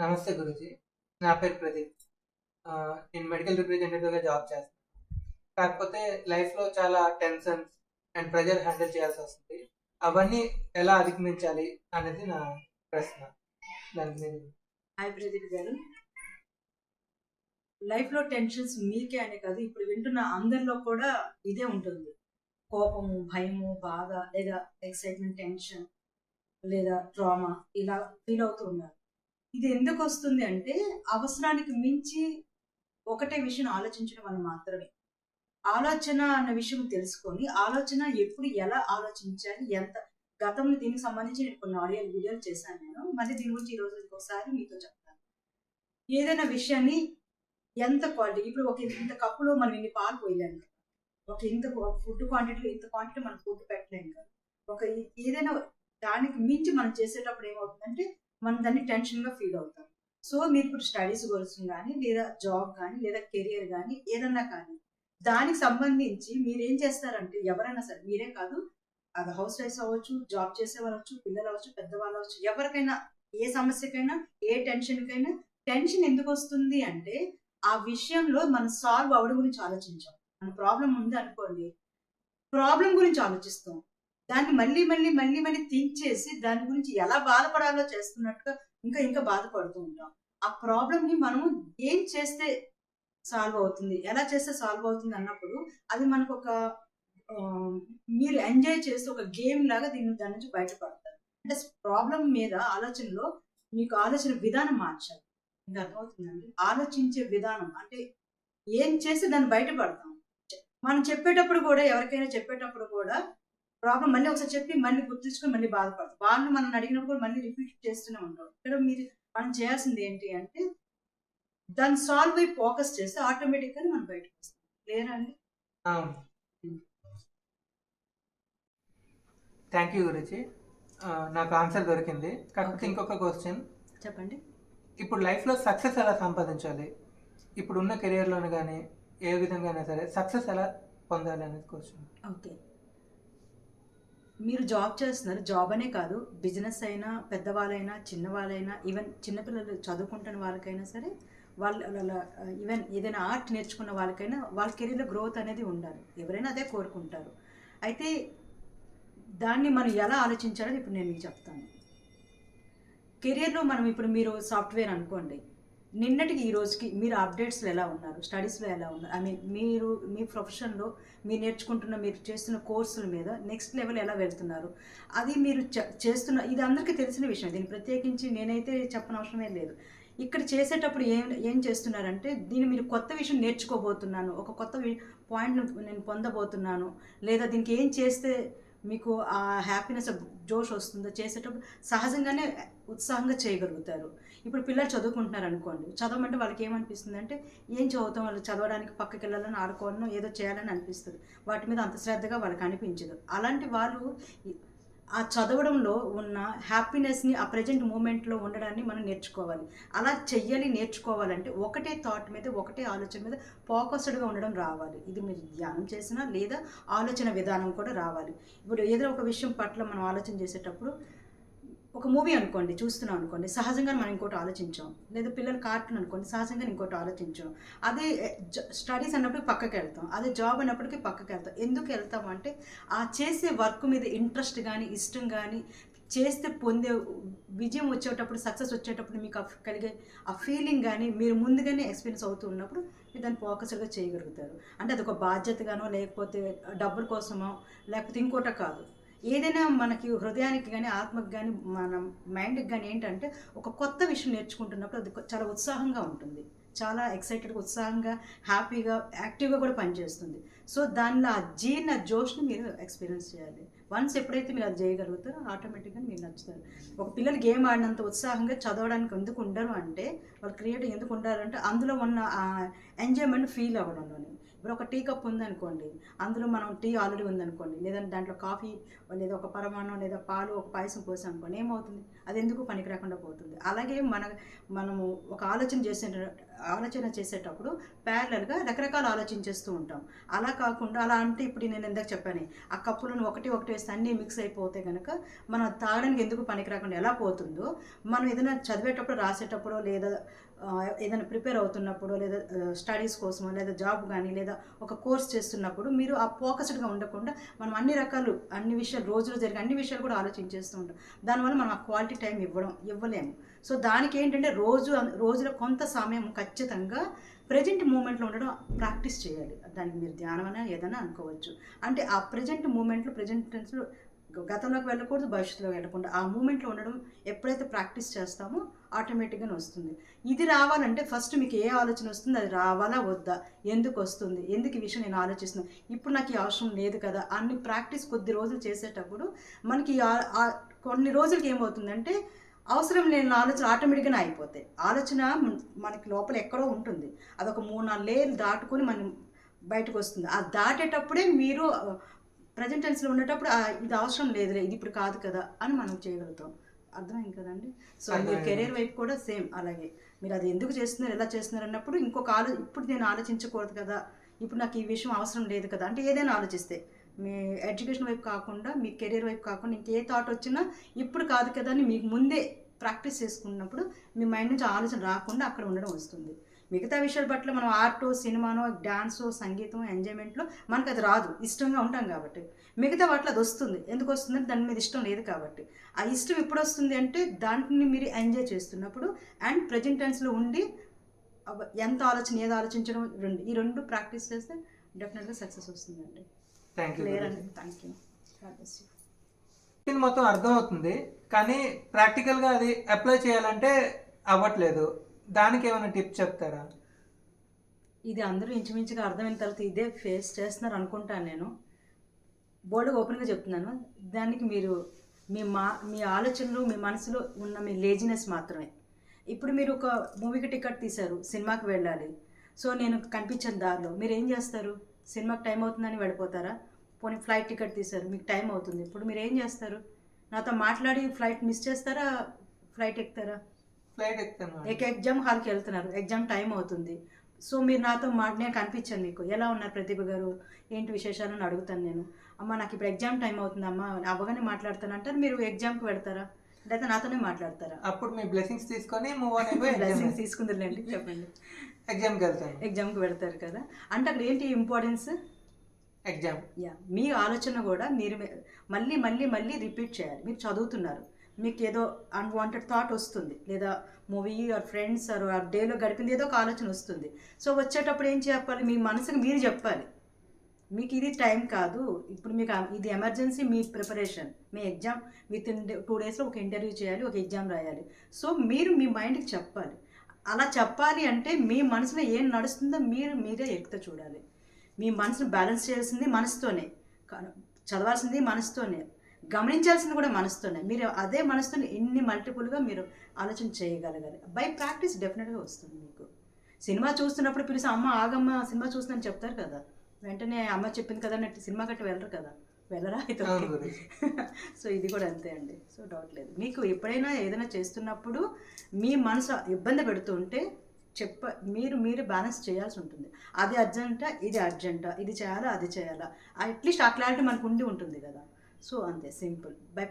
నమస్తే గురూజీ. నా పేరు ప్రదీప్. నేను మెడికల్ రిప్రజెంటేటివ్‌గా జాబ్ చేస్తాను. కాకపోతే లైఫ్‌లో చాలా టెన్షన్స్ అండ్ ప్రెషర్ హ్యాండిల్ చేయాల్సొస్తుంది. అవన్నీ ఎలా అధిగమించాలి అనేది నా ప్రశ్న. దానికి మీరు హాయ్ ప్రదీప్ గారు. లైఫ్లో టెన్షన్స్ మీకే అనే కాదు, ఇప్పుడు వింటున్న అందరిలో కూడా ఇదే ఉంటుంది. కోపము, భయము, బాధ, లేదా ఎక్సైట్మెంట్, టెన్షన్, లేదా ట్రామా, ఇలా ఫీల్ అవుతూ ఉన్నారు. ఇది ఎందుకు వస్తుంది అంటే అవసరానికి మించి ఒకటే విషయం ఆలోచించడం వల్ల మాత్రమే. ఆలోచన అన్న విషయం తెలుసుకొని ఆలోచన ఎప్పుడు ఎలా ఆలోచించాలి, ఎంత గతంలో దీనికి సంబంధించి నేను కొన్ని ఆడియో వీడియోలు చేశాను. నేను మళ్ళీ దీని గురించి ఈరోజు ఇంకొకసారి మీతో చెప్తాను. ఏదైనా విషయాన్ని ఎంత క్వాలిటీ, ఇప్పుడు ఒక ఇంత కప్పులో మనం ఇన్ని పాలు పోయలేము కదా. ఒక ఇంత ఫుడ్ క్వాంటిటీలో ఇంత క్వాంటిటీ మనం ఫుడ్ పెట్టలేము కదా. ఒక ఏదైనా దానికి మించి మనం చేసేటప్పుడు ఏమవుతుందంటే మనం దాన్ని టెన్షన్గా ఫీల్ అవుతాం. సో మీరు ఇప్పుడు స్టడీస్ కోసం కానీ, లేదా జాబ్ కానీ, లేదా కెరియర్ కానీ, ఏదన్నా కానీ దానికి సంబంధించి మీరు ఏం చేస్తారంటే, ఎవరైనా సరే మీరే కాదు, అది హౌస్ వైఫ్స్ అవ్వచ్చు, జాబ్ చేసే వాళ్ళు అవ్వచ్చు, పిల్లలు అవ్వచ్చు, పెద్దవాళ్ళు అవ్వచ్చు, ఎవరికైనా ఏ సమస్యకైనా ఏ టెన్షన్కైనా టెన్షన్ ఎందుకు వస్తుంది అంటే ఆ విషయంలో మనం సాల్వ్ అవ్వడం గురించి ఆలోచించాం. మన ప్రాబ్లం ఉంది అనుకోండి, ప్రాబ్లం గురించి ఆలోచిస్తాం. దాన్ని మళ్ళీ మళ్ళీ మళ్ళీ మళ్ళీ థింక్ చేసి దాని గురించి ఎలా బాధపడాలో చేస్తున్నట్టుగా ఇంకా ఇంకా బాధపడుతూ ఉంటాం. ఆ ప్రాబ్లమ్ని మనం ఏం చేస్తే సాల్వ్ అవుతుంది, ఎలా చేస్తే సాల్వ్ అవుతుంది అన్నప్పుడు అది మనకు ఒక మీరు ఎంజాయ్ చేస్తే ఒక గేమ్ లాగా దాని నుంచి బయటపడతారు. అంటే ప్రాబ్లం మీద ఆలోచనలో మీకు ఆలోచన విధానం మార్చాలి. ఇంకా అర్థమవుతుందండి. ఆలోచించే విధానం అంటే ఏం చేసి దాన్ని బయటపడతాం. మనం చెప్పేటప్పుడు కూడా, ఎవరికైనా చెప్పేటప్పుడు కూడా ప్రాబ్లం మళ్ళీ ఒకసారి చెప్పి మళ్ళీ గుర్తించుకొని మళ్ళీ బాధపడతాం. వాళ్ళు మనం అడిగినప్పుడు కూడా మళ్ళీ రిపీట్ చేస్తూనే ఉంటాం. ఇక్కడ మనం చేయాల్సింది ఏంటి అంటే దాన్ని సాల్వ్ అయి ఫోకస్ చేస్తే ఆటోమేటిక్గా మనం బయటకు వస్తాం. క్లియరా అండి? Thank you Guruji. నాకు ఆన్సర్ దొరికింది. కాకపోతే ఇంకొక క్వశ్చన్ చెప్పండి. ఇప్పుడు లైఫ్‌లో సక్సెస్ ఎలా సంపాదించాలి? ఇప్పుడున్న కెరియర్‌లోనే గానీ, ఏ విధంగా అయినా సరే సక్సెస్ ఎలా పొందాలి అనేది క్వశ్చన్. ఓకే. మీరు జాబ్ చేస్తున్నారు. జాబ్ అనే కాదు, బిజినెస్ అయినా, పెద్దవాళ్ళైనా, చిన్నవాళ్ళైనా, ఈవెన్ చిన్నపిల్లలు చదువుకుంటున్న వాళ్ళకైనా సరే, వాళ్ళ ఈవెన్ ఏదైనా ఆర్ట్ నేర్చుకున్న వాళ్ళకైనా వాళ్ళ కెరీర్‌లో గ్రోత్ అనేది ఉండాలి. ఎవరైనా అదే కోరుకుంటారు. అయితే దాన్ని మనం ఎలా ఆలోచించాలో ఇప్పుడు నేను మీకు చెప్తాను. కెరియర్‌లో మనం ఇప్పుడు మీరు సాఫ్ట్‌వేర్ అనుకోండి. నిన్నటికి ఈ రోజుకి మీరు అప్డేట్స్‌లో ఎలా ఉన్నారు? స్టడీస్‌లో ఎలా ఉన్నారు? ఐ మీన్ మీరు మీ ప్రొఫెషన్‌లో మీరు నేర్చుకుంటున్న, మీరు చేస్తున్న కోర్సుల మీద నెక్స్ట్ లెవెల్ ఎలా వెళ్తున్నారు? అది మీరు చేస్తున్న ఇది అందరికీ తెలిసిన విషయం. దీన్ని ప్రత్యేకించి నేనైతే చెప్పనవసరమే లేదు. ఇక్కడ చేసేటప్పుడు ఏం ఏం చేస్తున్నారంటే దీన్ని మీరు కొత్త విషయం నేర్చుకోబోతున్నాను, ఒక కొత్త పాయింట్‌ని నేను పొందబోతున్నాను, లేదా దీనికి ఏం చేస్తే మీకు ఆ హ్యాపీనెస్, జోష్ వస్తుందో చేసేటప్పుడు సహజంగానే ఉత్సాహంగా చేయగలుగుతారు. ఇప్పుడు పిల్లలు చదువుకుంటున్నారు అనుకోండి, చదవమంటే వాళ్ళకి ఏమనిపిస్తుంది అంటే ఏం చదువుతాం, వాళ్ళు చదవడానికి పక్కకి వెళ్ళాలని, ఆడుకోవాలనో ఏదో చేయాలని అనిపిస్తుంది. వాటి మీద అంత శ్రద్ధగా వాళ్ళకి అనిపించదు. అలాంటి వాళ్ళు ఆ చదవడంలో ఉన్న హ్యాపీనెస్ని, ఆ ప్రజెంట్ మూమెంట్లో ఉండడాన్ని మనం నేర్చుకోవాలి. అలా చెయ్యాలి, నేర్చుకోవాలంటే ఒకటే థాట్ మీద, ఒకటే ఆలోచన మీద ఫోకస్డ్గా ఉండడం రావాలి. ఇది మీరు ధ్యానం చేసినా, లేదా ఆలోచన విధానం కూడా రావాలి. ఇప్పుడు ఏదో ఒక విషయం పట్ల మనం ఆలోచన చేసేటప్పుడు, ఒక మూవీ అనుకోండి, చూస్తున్నాం అనుకోండి, సహజంగా మనం ఇంకోటి ఆలోచించాం. లేదా పిల్లలు కార్టూన్ అనుకోండి, సహజంగా ఇంకోటి ఆలోచించాం. అదే స్టడీస్ అన్నప్పుడు పక్కకి వెళ్తాం. అదే జాబ్ అన్నప్పటికీ పక్కకి వెళ్తాం. ఎందుకు వెళ్తాం అంటే ఆ చేసే వర్క్ మీద ఇంట్రెస్ట్ కానీ, ఇష్టం కానీ, చేస్తే పొందే విజయం వచ్చేటప్పుడు, సక్సెస్ వచ్చేటప్పుడు మీకు కలిగే ఆ ఫీలింగ్ కానీ మీరు ముందుగానే ఎక్స్పీరియన్స్ అవుతూ ఉన్నప్పుడు మీరు దాన్ని ఫోకస్డ్గా చేయగలుగుతారు. అంటే అది ఒక బాధ్యతగానో, లేకపోతే డబ్బుల కోసమో, లేకపోతే ఇంకోటో కాదు. ఏదైనా మనకి హృదయానికి కానీ, ఆత్మకి కానీ, మన మైండ్కి కానీ ఏంటంటే ఒక కొత్త విషయం నేర్చుకుంటున్నప్పుడు అది చాలా ఉత్సాహంగా ఉంటుంది. చాలా ఎక్సైటెడ్గా, ఉత్సాహంగా, హ్యాపీగా, యాక్టివ్గా కూడా పనిచేస్తుంది. సో దానిలో ఆ జీర్ణ జోష్ని మీరు ఎక్స్పీరియన్స్ చేయాలి. వన్స్ ఎప్పుడైతే మీరు అది చేయగలుగుతారో ఆటోమేటిక్గా మీరు నచ్చుతారు. ఒక పిల్లలు గేమ్ ఆడినంత ఉత్సాహంగా చదవడానికి ఎందుకు ఉండరు అంటే, వాళ్ళు క్రియేటివ్ ఎందుకు ఉండాలంటే అందులో ఉన్న ఆ ఎంజాయ్మెంట్ ఫీల్ అవ్వడంలోనే. ఇప్పుడు ఒక టీ కప్ ఉందనుకోండి, అందులో మనం టీ ఆల్రెడీ ఉందనుకోండి, లేదంటే దాంట్లో కాఫీ, లేదా ఒక పరమాన్నం, లేదా పాలు, ఒక పాయసం పోసాం అనుకోండి, ఏమవుతుంది? అది ఎందుకు పనికి రాకుండా పోతుంది. అలాగే మనము ఒక ఆలోచన చేసే ఆలోచన చేసేటప్పుడు ప్యారలల్గా రకరకాల ఆలోచించేస్తూ ఉంటాం. అలా కాకుండా అలా అంటే ఇప్పుడు నేను ఇందాక చెప్పాను, ఆ కప్పులను ఒకటి ఒకటి వేస్తే అన్నీ మిక్స్ అయిపోతే కనుక మనం తాగడానికి ఎందుకు పనికి రాకుండా ఎలా పోతుందో, మనం ఏదైనా చదివేటప్పుడు రాసేటప్పుడు లేదా ఏదైనా ప్రిపేర్ అవుతున్నప్పుడు లేదా స్టడీస్ కోసమో లేదా జాబ్ కానీ లేదా ఒక కోర్స్ చేస్తున్నప్పుడు మీరు ఆ ఫోకస్డ్గా ఉండకుండా మనం అన్ని విషయాలు రోజులో జరిగే అన్ని విషయాలు కూడా ఆలోచించేస్తూ ఉంటాం. దానివల్ల మనం ఆ క్వాలిటీ టైం ఇవ్వలేము. సో దానికి ఏంటంటే రోజులో కొంత సమయం ఖచ్చితంగా ప్రజెంట్ మూమెంట్లో ఉండడం ప్రాక్టీస్ చేయాలి. దానికి మీరు ధ్యానం అయినా ఏదైనా అనుకోవచ్చు. అంటే ఆ ప్రజెంట్ మూమెంట్లో ప్రజెంట్ టెన్స్లో గతంలోకి వెళ్ళకూడదు, భవిష్యత్తులో వెళ్ళకుండా ఆ మూమెంట్లో ఉండడం ఎప్పుడైతే ప్రాక్టీస్ చేస్తామో ఆటోమేటిక్గానే వస్తుంది. ఇది రావాలంటే ఫస్ట్ మీకు ఏ ఆలోచన వస్తుంది, అది రావాలా వద్దా, ఎందుకు వస్తుంది, ఎందుకు ఈ విషయం నేను ఆలోచిస్తున్నాను, ఇప్పుడు నాకు ఈ అవసరం లేదు కదా అన్ని ప్రాక్టీస్ కొద్ది రోజులు చేసేటప్పుడు మనకి కొన్ని రోజులకి ఏమవుతుందంటే అవసరం లేని ఆలోచన ఆటోమేటిక్గానే అయిపోతాయి. ఆలోచన మనకి లోపల ఎక్కడో ఉంటుంది, అదొక 3-4 లేయర్లు దాటుకొని మనం బయటకు వస్తుంది. ఆ దాటేటప్పుడే మీరు ప్రజెంట్ టెన్స్లో ఉండేటప్పుడు ఇది అవసరం లేదులే, ఇది ఇప్పుడు కాదు కదా అని మనం చేయగలుగుతాం. అర్థమైంది కదండి. సో మీరు కెరీర్ వైపు కూడా సేమ్ అలాగే మీరు అది ఎందుకు చేస్తున్నారు, ఎలా చేస్తున్నారు అన్నప్పుడు ఇంకొక ఇప్పుడు నేను ఆలోచించకూడదు కదా, ఇప్పుడు నాకు ఈ విషయం అవసరం లేదు కదా అంటే ఏదైనా ఆలోచిస్తే మీ ఎడ్యుకేషన్ వైపు కాకుండా మీ కెరీర్ వైపు కాకుండా ఇంకే థాట్ వచ్చినా ఇప్పుడు కాదు కదా అని మీకు ముందే ప్రాక్టీస్ చేసుకున్నప్పుడు మీ మైండ్ నుంచి ఆలోచన రాకుండా అక్కడ ఉండడం వస్తుంది. మిగతా విషయాల పట్ల మనం ఆర్టో, సినిమానో, డాన్సో, సంగీతం, ఎంజాయ్మెంట్లో మనకు అది రాదు, ఇష్టంగా ఉంటాం కాబట్టి. మిగతా వాటిలో అది వస్తుంది. ఎందుకు వస్తుందంటే దాని మీద ఇష్టం లేదు కాబట్టి. ఆ ఇష్టం ఎప్పుడు వస్తుంది అంటే దాంట్ని మీరు ఎంజాయ్ చేస్తున్నప్పుడు అండ్ ప్రజెంట్ టెన్స్లో ఉండి ఎంత ఆలోచన ఏది ఆలోచించడం ఈ రెండు ప్రాక్టీస్ చేస్తే డెఫినెట్గా సక్సెస్ వస్తుందండి. క్లియర్ అండి. Thank you. మొత్తం అర్థమవుతుంది కానీ ప్రాక్టికల్గా అది అప్లై చేయాలంటే అవ్వట్లేదు. దానికి ఏమైనా టిప్స్ చెప్తారా? ఇది అందరూ ఇంచుమించుగా అర్థమైన తర్వాత ఇదే ఫేస్ చేస్తున్నారు అనుకుంటాను. నేను బోర్డుగా ఓపెన్గా చెప్తున్నాను. దానికి మీరు మీ ఆలోచనలు మీ మనసులో ఉన్న మీ లేజినెస్ మాత్రమే. ఇప్పుడు మీరు ఒక మూవీకి టికెట్ తీశారు, సినిమాకి వెళ్ళాలి. సో నేను కనిపించని దారిలో మీరు ఏం చేస్తారు? సినిమాకి టైం అవుతుందని వెళ్ళిపోతారా? పోనీ ఫ్లైట్ టికెట్ తీశారు, మీకు టైం అవుతుంది, ఇప్పుడు మీరు ఏం చేస్తారు? నాతో మాట్లాడి ఫ్లైట్ మిస్ చేస్తారా, ఫ్లైట్ ఎక్కుతారా? ఫ్లైట్ ఎక్కుతాను. ఎగ్జామ్ హాల్కి వెళ్తున్నారు, ఎగ్జామ్ టైం అవుతుంది. సో మీరు నాతో నేను కనిపించాను, మీకు ఎలా ఉన్నారు ప్రతిభ గారు, ఏంటి విశేషాలు అని అడుగుతాను నేను. అమ్మ నాకు ఇప్పుడు ఎగ్జామ్ టైం అవుతుంది అమ్మ, అవ్వగానే మాట్లాడతాను అంటారు. మీరు ఎగ్జామ్కి వెళ్తారా లేదా నాతోనే మాట్లాడతారా? అప్పుడు మీ బ్లెస్సింగ్స్ తీసుకొని మూవ్ ఆన్ అయిపోయి బ్లెస్సింగ్స్ తీసుకుందరులేండి. చెప్పండి. ఎగ్జామ్కి వెళ్తాను. ఎగ్జామ్కి వెళ్తారు కదా, అంటే అక్కడ ఏంటి ఇంపార్టెన్స్? ఎగ్జామ్. మీ ఆలోచన కూడా మీరు మళ్ళీ మళ్ళీ మళ్ళీ రిపీట్ చేయాలి. మీరు చదువుతున్నారు, మీకు ఏదో అన్వాంటెడ్ థాట్ వస్తుంది, లేదా మూవీ ఆర్ ఫ్రెండ్స్ ఆర్ డేలో గడిపింది ఏదో ఒక ఆలోచన వస్తుంది. సో వచ్చేటప్పుడు ఏం చెప్పాలి? మీ మనసుకు మీరు చెప్పాలి, మీకు ఇది టైం కాదు, ఇప్పుడు మీకు ఇది emergency, me preparation, me exam with in 2 డేస్లో ఒక ఇంటర్వ్యూ చేయాలి, ఒక ఎగ్జామ్ రాయాలి. సో మీరు మీ మైండ్కి చెప్పాలి. అలా చెప్పాలి అంటే మీ మనసులో ఏం నడుస్తుందో మీరే ఎక్కుతా చూడాలి. మీ మనసును బ్యాలెన్స్ చేయాల్సింది మనసుతోనే, చదవాల్సింది మనసుతోనే, గమనించాల్సింది కూడా మనసుతోనే. మీరు అదే మనసుతో ఎన్ని మల్టిపుల్గా మీరు ఆలోచన చేయగలగాలి. బై ప్రాక్టీస్ డెఫినెట్గా వస్తుంది. మీకు సినిమా చూస్తున్నప్పుడు పిలిచి అమ్మ ఆగమ్మ సినిమా చూస్తుందని చెప్తారు కదా, వెంటనే అమ్మ చెప్పింది కదా అన్నట్టు సినిమా కట్టి వెళ్ళరు కదా, వెళ్ళరా? అయితే సో ఇది కూడా అంతే అండి. సో డౌట్ లేదు. మీకు ఎప్పుడైనా ఏదైనా చేస్తున్నప్పుడు మీ మనసు ఇబ్బంది పెడుతుంటే మీరు బ్యాలెన్స్ చేయాల్సి ఉంటుంది. అది అర్జెంటా, ఇది అర్జెంటా, ఇది చేయాలా, అది చేయాలా, అట్లీస్ట్ ఆ క్లారిటీ మనకు ఉంటుంది కదా. సో అంతే సింపుల్. బై